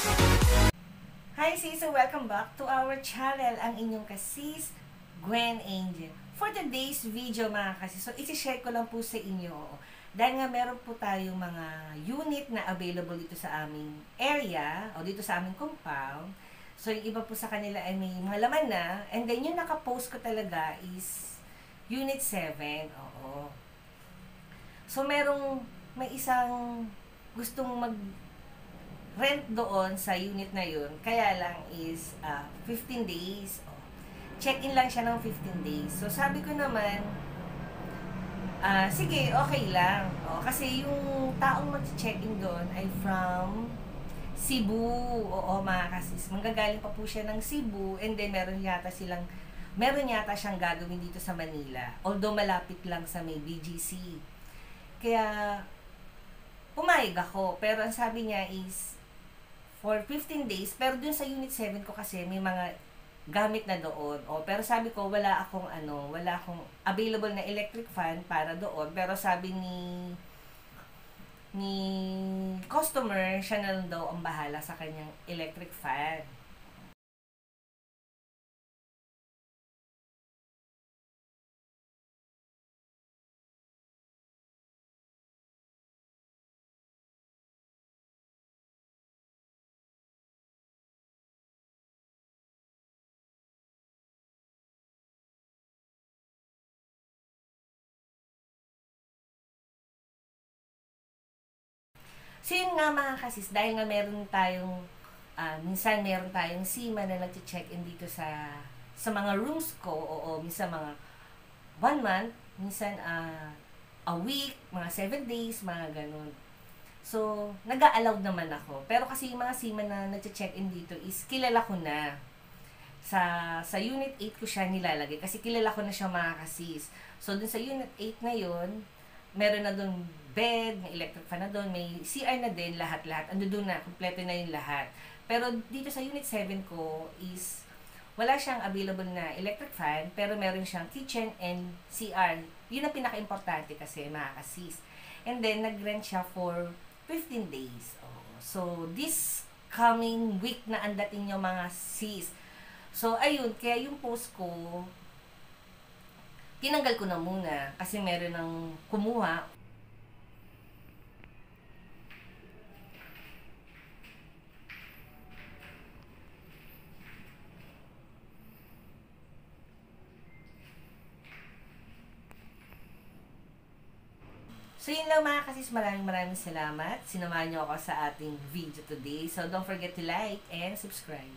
Hi sis, so welcome back to our channel, ang inyong kasis, Gwen Angel. For today's video mga kasis, so isi-share ko lang po sa inyo, dahil nga meron po tayong mga unit na available dito sa aming area, o dito sa aming compound. So yung iba po sa kanila ay may mga laman na, and then yung nakapost ko talaga is Unit 7, oo. So may isang gustong rent doon sa unit na yun, kaya lang is 15 days. Check-in lang siya ng 15 days. So sabi ko naman, sige, okay lang. Kasi yung taong mag-check-in doon ay from Cebu. Oo, mga kasis. Manggagaling pa po siya ng Cebu, and then meron yata siyang gagawin dito sa Manila. Although malapit lang sa may BGC. Kaya, pumayag ako. Pero ang sabi niya is, for 15 days, pero dun sa Unit 7 ko kasi may mga gamit na doon. Pero sabi ko wala akong available na electric fan para doon. Pero sabi ni customer, siya na lang daw ang bahala sa kanyang electric fan. So yun nga mga kasis, dahil nga minsan meron tayong seaman na nag-check-in dito sa mga rooms ko, minsan mga 1 month, minsan a week, mga 7 days, mga ganun. So, nag-a-allow naman ako. Pero kasi yung mga seaman na nag-check-in dito is kilala ko na. Sa Unit 8 ko siya nilalagay kasi kilala ko na siya mga kasis. So, dun sa Unit 8 na yun, meron na dun bed, may electric fan na dun, may CR na din, lahat-lahat. Ando dun na, kompleto na yung lahat. Pero dito sa Unit 7 ko is wala siyang available na electric fan, pero meron siyang kitchen and CR. Yun ang pinaka-importante kasi mga kasis. And then, nag-rent siya for 15 days. So, this coming week na ang dating yung mga sis. So, ayun, kaya yung post ko, tinanggal ko na muna kasi meron ng kumuha. So, yun lang mga kasis. Maraming salamat. Sinamahan niyo ako sa ating video today. So, don't forget to like and subscribe.